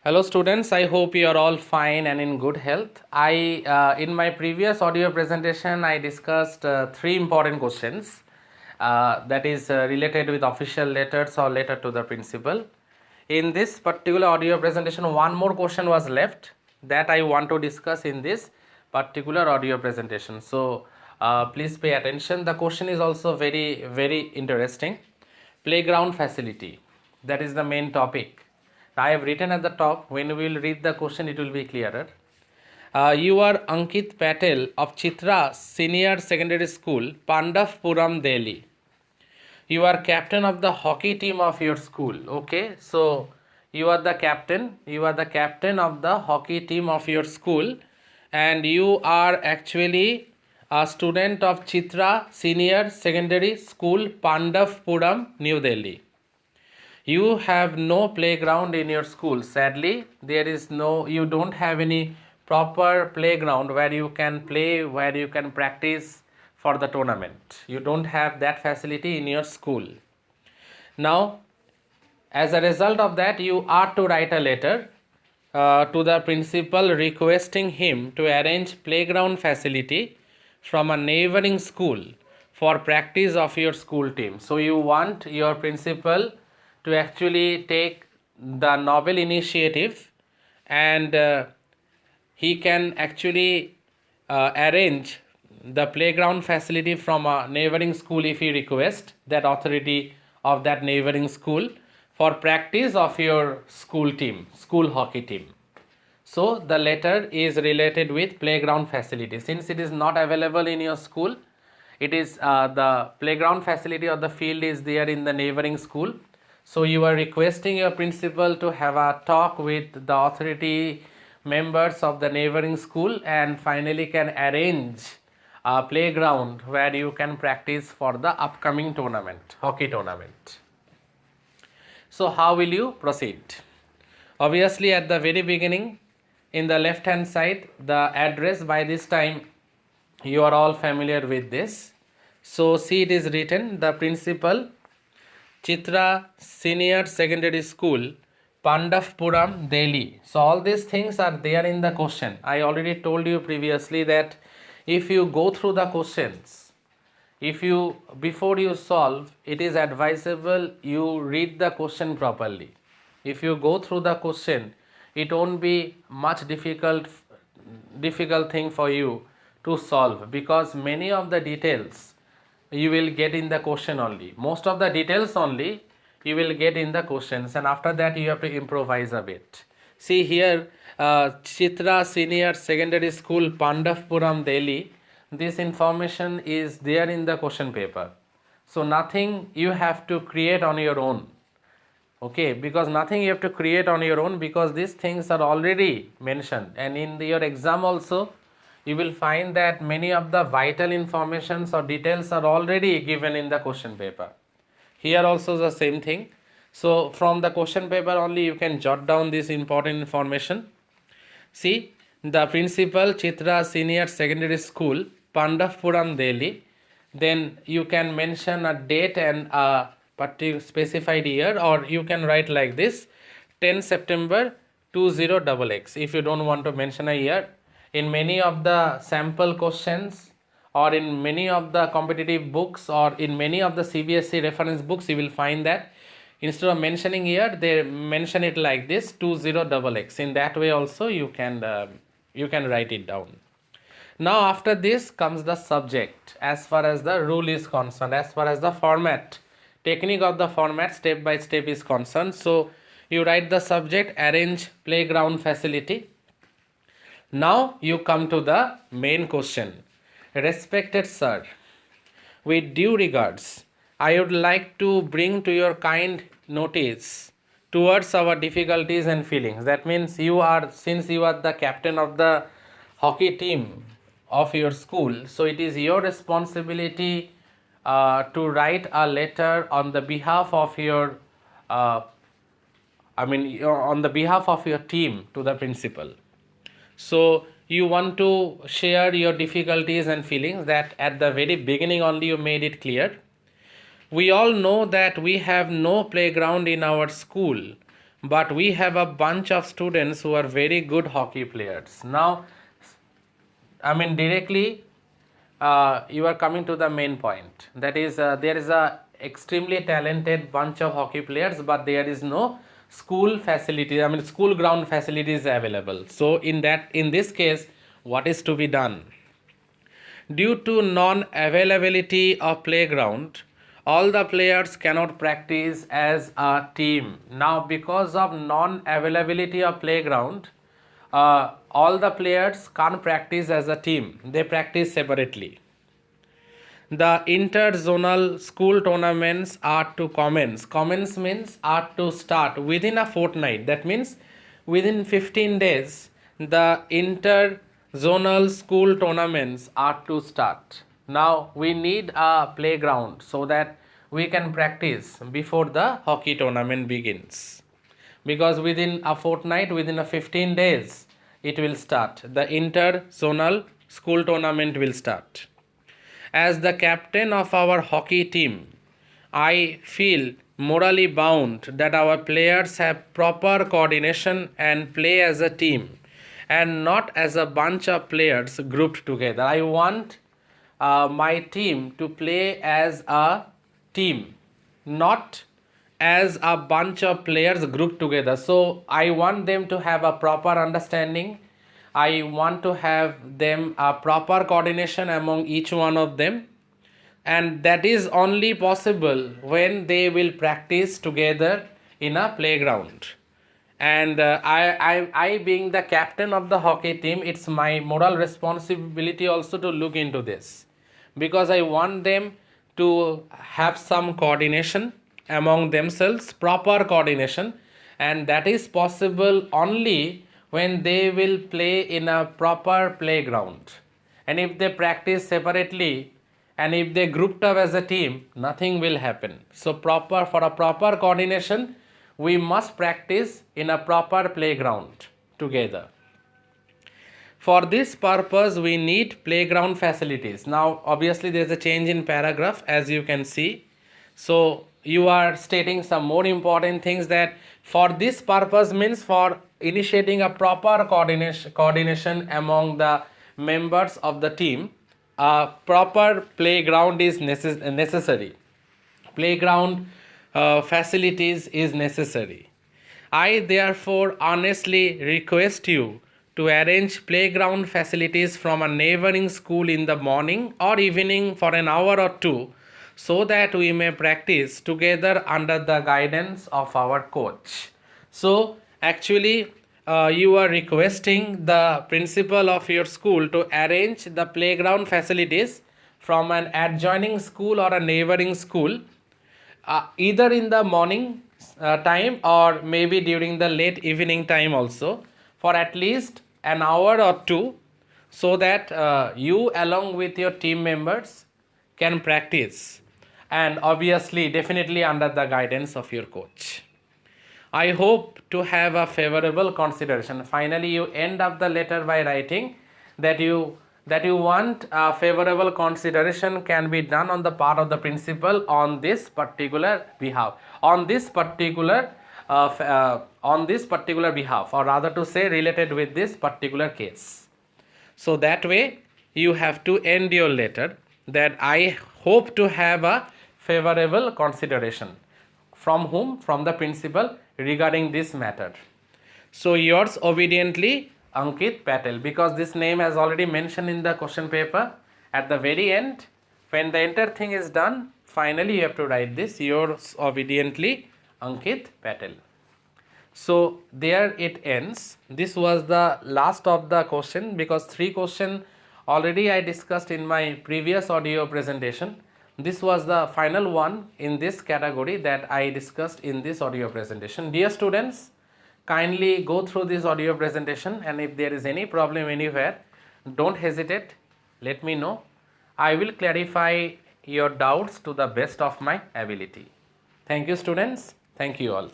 Hello students, I hope you are all fine and in good health. In my previous audio presentation, I discussed three important questions that is related with official letters or letter to the principal. In this particular audio presentation, one more question was left that I want to discuss in this particular audio presentation. So please pay attention. The question is also very interesting. Playground facility, that is the main topic. I have written at the top. When we will read the question, it will be clearer. You are Ankit Patel of Chitra Senior Secondary School, Pandavpuram, Delhi. You are captain of the hockey team of your school. Okay, so you are the captain. You are the captain of the hockey team of your school, and you are actually a student of Chitra Senior Secondary School, Pandavpuram, New Delhi. You have no playground in your school. Sadly, you don't have any proper playground where you can play, where you can practice for the tournament. You don't have that facility in your school. Now, as a result of that, you are to write a letter to the principal requesting him to arrange playground facility from a neighboring school for practice of your school team. So you want your principal to actually take the novel initiative, and he can actually arrange the playground facility from a neighboring school if he requests that authority of that neighboring school for practice of your school team, school hockey team. So the letter is related with playground facility. Since it is not available in your school, it is the playground facility or the field is there in the neighboring school. So you are requesting your principal to have a talk with the authority members of the neighboring school and finally can arrange a playground where you can practice for the upcoming tournament, hockey tournament. So how will you proceed? Obviously, at the very beginning, in the left hand side, the address, by this time you are all familiar with this. So see, it is written, the principal, Chitra Senior Secondary School, Pandavpuram, Delhi. So all these things are there in the question. I already told you previously that if you go through the questions, before you solve, it is advisable you read the question properly. If you go through the question, it won't be much difficult thing for you to solve, because many of the details you will get in the question only. Most of the details only you will get in the questions, and after that you have to improvise a bit. See here, Chitra Senior Secondary School, Pandavpuram, Delhi. This information is there in the question paper. So nothing you have to create on your own. Okay, because nothing you have to create on your own, because these things are already mentioned, and in your exam also you will find that many of the vital informations or details are already given in the question paper. Here also the same thing. So from the question paper only you can jot down this important information. See, the principal, Chitra Senior Secondary School, Pandavpuram, Delhi. Then you can mention a date and a particular specified year, or you can write like this, 10 September 20XX. If you don't want to mention a year, in many of the sample questions or in many of the competitive books or in many of the CBSE reference books, you will find that instead of mentioning year, they mention it like this, 20XX. In that way also you can write it down. Now after this comes the subject, as far as the rule is concerned, as far as the format, technique of the format step by step is concerned. So you write the subject, arrange playground facility. Now you come to the main question. Respected sir, with due regards, I would like to bring to your kind notice towards our difficulties and feelings. That means since you are the captain of the hockey team of your school, so it is your responsibility to write a letter on the behalf of your on the behalf of your team to the principal. So you want to share your difficulties and feelings, that at the very beginning only you made it clear. We all know that we have no playground in our school. but we have a bunch of students who are very good hockey players. Now, I mean directly you are coming to the main point. That is, there is a extremely talented bunch of hockey players, but there is no school facility. I mean, school ground facilities available. So in this case, what is to be done? Due to non-availability of playground, all the players cannot practice as a team. Now, because of non-availability of playground, all the players can't practice as a team. They practice separately. The inter-zonal school tournaments are to commence. Commence means are to start within a fortnight. That means within 15 days, the inter-zonal school tournaments are to start. Now we need a playground so that we can practice before the hockey tournament begins. Because within a fortnight, within a 15 days, it will start. The inter-zonal school tournament will start. As the captain of our hockey team, I feel morally bound that our players have proper coordination and play as a team and not as a bunch of players grouped together. I want my team to play as a team, not as a bunch of players grouped together. So I want them to have a proper understanding. I want to have them a proper coordination among each one of them, and that is only possible when they will practice together in a playground. And I being the captain of the hockey team, it's my moral responsibility also to look into this, because I want them to have some coordination among themselves, proper coordination, and that is possible only when they will play in a proper playground. And if they practice separately and if they grouped up as a team, nothing will happen. So for a proper coordination, we must practice in a proper playground together. For this purpose, we need playground facilities. Now, obviously, there is a change in paragraph, as you can see. So, you are stating some more important things, that for this purpose means for initiating a proper coordination among the members of the team, a proper playground is necessary. Playground facilities is necessary. I therefore earnestly request you to arrange playground facilities from a neighboring school in the morning or evening for an hour or two, so that we may practice together under the guidance of our coach. So actually you are requesting the principal of your school to arrange the playground facilities from an adjoining school or a neighboring school, either in the morning time or maybe during the late evening time also, for at least an hour or two, so that you along with your team members can practice, and obviously definitely under the guidance of your coach. I hope to have a favorable consideration. Finally, you end up the letter by writing that you want a favorable consideration can be done on the part of the principal on this particular behalf, on this particular behalf, or rather to say related with this particular case. So that way you have to end your letter that I hope to have a favorable consideration. From whom? From the principal regarding this matter. So yours obediently, Ankit Patel, because this name has already mentioned in the question paper. At the very end, when the entire thing is done, finally you have to write this, yours obediently, Ankit Patel. So there it ends. This was the last of the question, because 3 questions already I discussed in my previous audio presentation. This was the final one in this category that I discussed in this audio presentation. Dear students, kindly go through this audio presentation, and if there is any problem anywhere, don't hesitate, let me know. I will clarify your doubts to the best of my ability. Thank you students. Thank you all.